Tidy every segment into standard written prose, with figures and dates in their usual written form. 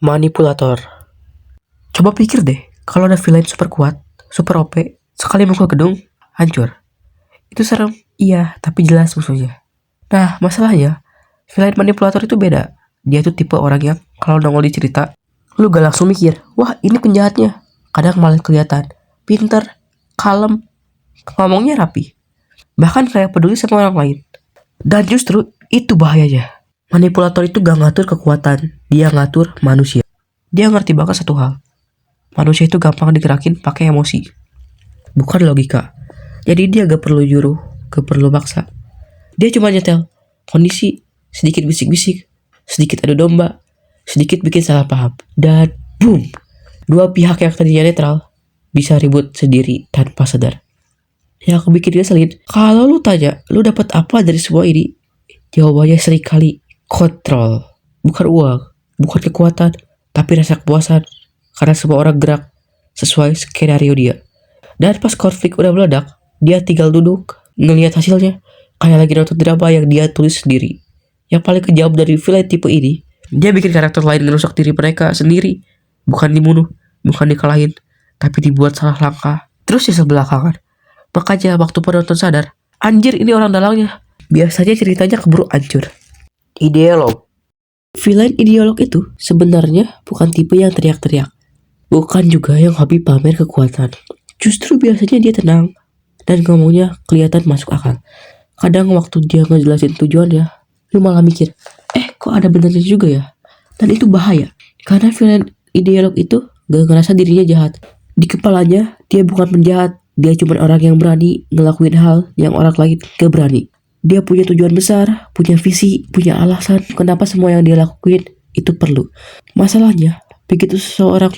Manipulator. Coba pikir deh, kalau ada villain super kuat, super OP, sekali mukul gedung, hancur. Itu serem, iya, tapi jelas musuhnya. Nah, masalahnya, villain manipulator itu beda. Dia tuh tipe orang yang kalau nongol di cerita, lu gak langsung mikir, wah ini penjahatnya. Kadang malah kelihatan, pinter, kalem, ngomongnya rapi. Bahkan kayak peduli sama orang lain. Dan justru itu bahayanya. Manipulator itu gak ngatur kekuatan, dia ngatur manusia. Dia ngerti banget satu hal. Manusia itu gampang digerakin pakai emosi, bukan logika. Jadi dia gak perlu nyuruh, gak perlu maksa. Dia cuma nyetel kondisi, sedikit bisik-bisik, sedikit adu domba, sedikit bikin salah paham. Dan boom, dua pihak yang tadinya netral bisa ribut sendiri tanpa sadar. Yang bikin ngeselin, kalau lu tanya, lu dapat apa dari semua ini? Jawabannya seringkali kontrol. Bukan uang, bukan kekuatan, tapi rasa kepuasan. Karena semua orang gerak sesuai skenario dia. Dan pas konflik udah meledak, dia tinggal duduk, ngelihat hasilnya. Kayak lagi nonton drama yang dia tulis sendiri. Yang paling kejam dari villain tipe ini, dia bikin karakter lain ngerusak diri mereka sendiri. Bukan dibunuh, bukan dikalahin, tapi dibuat salah langkah. Terus nyesel belakangan. Makanya waktu penonton sadar, anjir ini orang dalangnya. Biasanya ceritanya keburu hancur. Ideolog. Villain ideolog itu sebenarnya bukan tipe yang teriak-teriak. Bukan juga yang hobi pamer kekuatan. Justru biasanya dia tenang dan ngomongnya kelihatan masuk akal. Kadang waktu dia ngejelasin tujuannya, lu malah mikir, kok ada benernya juga ya? Dan itu bahaya. Karena villain ideolog itu gak ngerasa dirinya jahat. Di kepalanya, dia bukan penjahat. Dia cuma orang yang berani ngelakuin hal yang orang lain gak berani. Dia punya tujuan besar, punya visi, punya alasan kenapa semua yang dia lakuin itu perlu. Masalahnya, begitu seseorang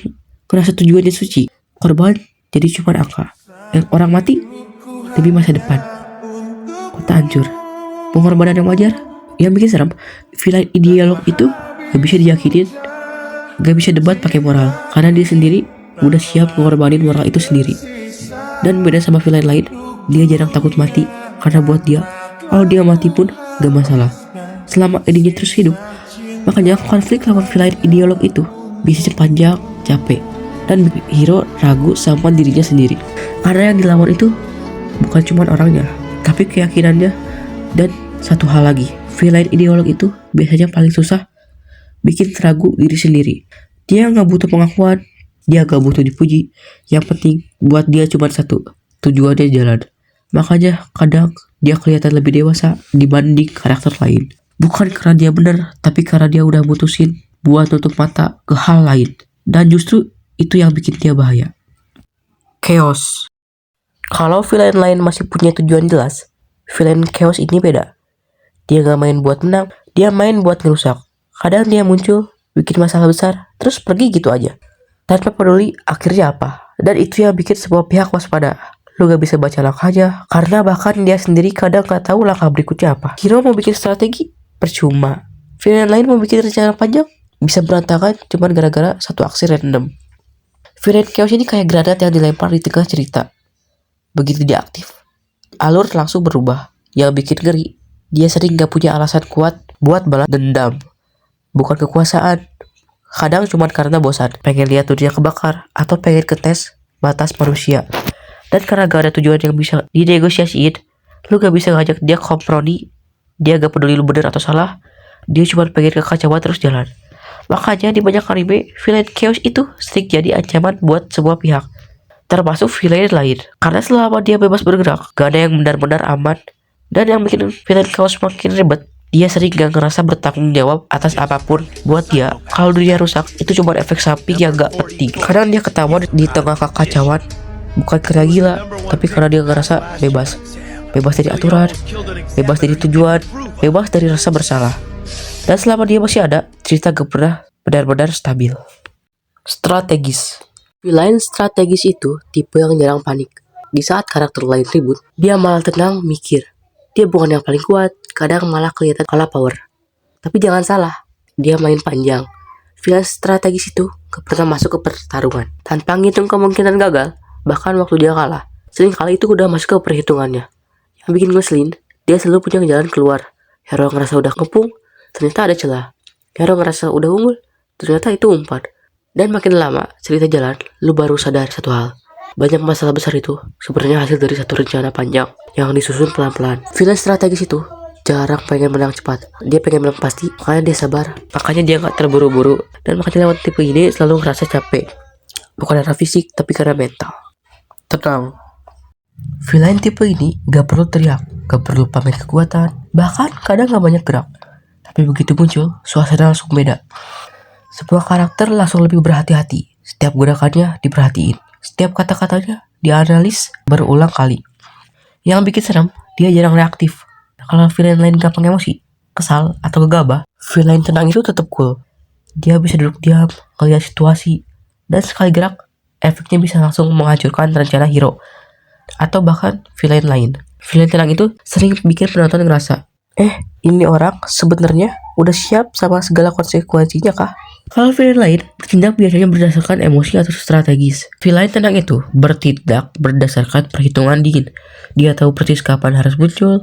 ngerasa tujuannya suci, korban jadi cuma angka. Yang orang mati demi masa depan. Kota hancur. Pengorbanan yang wajar. Yang bikin serem, villain ideolog itu gak bisa diyakinin, gak bisa debat pakai moral, karena dia sendiri udah siap mengorbanin moral itu sendiri. Dan beda sama villain lain, dia jarang takut mati, karena buat dia, kalau dia mati pun gak masalah, selama idenya terus hidup. Makanya konflik lawan villain ideolog itu bisa panjang, capek, dan bikin hero ragu sama dirinya sendiri. Karena yang dilawan itu bukan cuma orangnya, tapi keyakinannya. Dan satu hal lagi, villain ideolog itu biasanya paling susah bikin ragu diri sendiri. Dia gak butuh pengakuan, dia gak butuh dipuji. Yang penting buat dia cuma satu, tujuannya jalan. Makanya kadang dia kelihatan lebih dewasa dibanding karakter lain. Bukan karena dia benar, tapi karena dia udah mutusin buat tutup mata ke hal lain. Dan justru itu yang bikin dia bahaya. Chaos. Kalau villain lain masih punya tujuan jelas, villain chaos ini beda. Dia gak main buat menang, dia main buat ngerusak. Kadang dia muncul, bikin masalah besar, terus pergi gitu aja. Tanpa peduli akhirnya apa. Dan itu yang bikin semua pihak waspada. Lu gak bisa baca langkahnya, karena bahkan dia sendiri kadang gak tahu langkah berikutnya apa. Hero mau bikin strategi, percuma. Villain lain mau bikin rencana panjang, bisa berantakan cuman gara-gara satu aksi random. Villain chaos ini kayak granat yang dilempar di tengah cerita. Begitu dia aktif, alur langsung berubah. Yang bikin ngeri, dia sering gak punya alasan kuat buat balas dendam. Bukan kekuasaan, kadang cuma karena bosan, pengen lihat dunia kebakar, atau pengen ketes batas manusia. Dan karena gak ada tujuan yang bisa dinegosiasiin, lu gak bisa ngajak dia kompromi. Dia gak peduli lu bener atau salah, dia cuma pengen kekacauan terus jalan. Makanya di banyak anime, villain chaos itu sering jadi ancaman buat semua pihak, termasuk villain lain. Karena selama dia bebas bergerak, gak ada yang benar-benar aman. Dan yang bikin villain chaos makin ribet, dia sering gak ngerasa bertanggung jawab atas apapun. Buat dia, kalau dunia rusak, itu cuma efek samping yang gak penting. Kadang dia ketawa di tengah kekacauan, bukan karena gila, tapi karena dia ngerasa bebas. Bebas dari aturan, bebas dari tujuan, bebas dari rasa bersalah. Dan selama dia masih ada, cerita gak pernah benar-benar stabil. Strategis. Villain strategis itu tipe yang jarang panik. Di saat karakter lain ribut, dia malah tenang mikir. Dia bukan yang paling kuat, kadang malah kelihatan kalah power. Tapi jangan salah, dia main panjang. Villain strategis itu gak pernah masuk ke pertarungan tanpa ngitung kemungkinan gagal. Bahkan waktu dia kalah, sering kali itu udah masuk ke perhitungannya. Yang bikin ngeselin, dia selalu punya jalan keluar. Hero ngerasa udah ngepung, ternyata ada celah. Hero ngerasa udah unggul, ternyata itu umpan. Dan makin lama cerita jalan, lu baru sadar satu hal. Banyak masalah besar itu sebenarnya hasil dari satu rencana panjang yang disusun pelan-pelan. Villain strategis itu jarang pengen menang cepat. Dia pengen menang pasti, makanya dia sabar. Makanya dia gak terburu-buru. Dan makanya lewat tipe ini selalu ngerasa capek. Bukan karena fisik, tapi karena mental. Tenang. Villain tipe ini gak perlu teriak, gak perlu pamer kekuatan, bahkan kadang gak banyak gerak. Tapi begitu muncul, suasana langsung beda. Sebuah karakter langsung lebih berhati-hati. Setiap gerakannya diperhatiin. Setiap kata-katanya dianalis berulang kali. Yang bikin serem, dia jarang reaktif. Kalau villain lain gampang emosi, kesal, atau gegabah, villain tenang itu tetap cool. Dia bisa duduk diam, ngeliat situasi, dan sekali gerak, efeknya bisa langsung menghancurkan rencana hero. Atau bahkan villain lain. Villain tenang itu sering bikin penonton ngerasa, ini orang sebenarnya udah siap sama segala konsekuensinya kah? Kalau villain lain bertindak biasanya berdasarkan emosi atau strategis. Villain tenang itu bertindak berdasarkan perhitungan dingin. Dia tahu persis kapan harus muncul,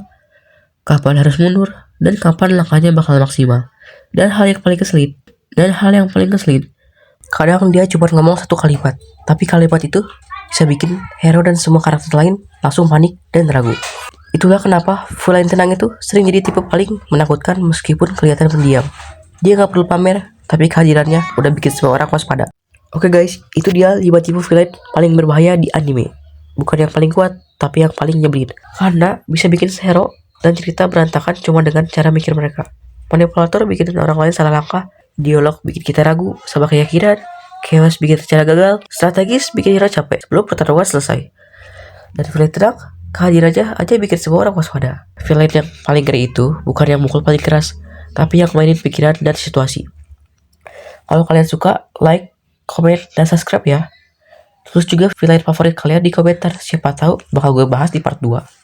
kapan harus mundur, dan kapan langkahnya bakal maksimal. Dan hal yang paling keselin, kadang dia cuma ngomong satu kalimat, tapi kalimat itu bisa bikin hero dan semua karakter lain langsung panik dan ragu. Itulah kenapa villain tenang itu sering jadi tipe paling menakutkan meskipun kelihatan pendiam. Dia gak perlu pamer, tapi kehadirannya udah bikin semua orang waspada. Oke guys, itu dia 5 tipe villain paling berbahaya di anime. Bukan yang paling kuat, tapi yang paling nyebelin. Karena bisa bikin hero dan cerita berantakan cuma dengan cara mikir mereka. Manipulator bikin orang lain salah langkah, dialog bikin kita ragu sama keyakinan, chaos bikin rencana gagal, strategis bikin hero capek sebelum pertarungan selesai. Dan villain tenang, kehadirannya aja bikin semua orang waspada. Villain yang paling ngeri itu bukan yang mukul paling keras, tapi yang mainin pikiran dan situasi. Kalau kalian suka, like, komen, dan subscribe ya. Terus juga villain favorit kalian di komentar. Siapa tahu bakal gue bahas di part 2.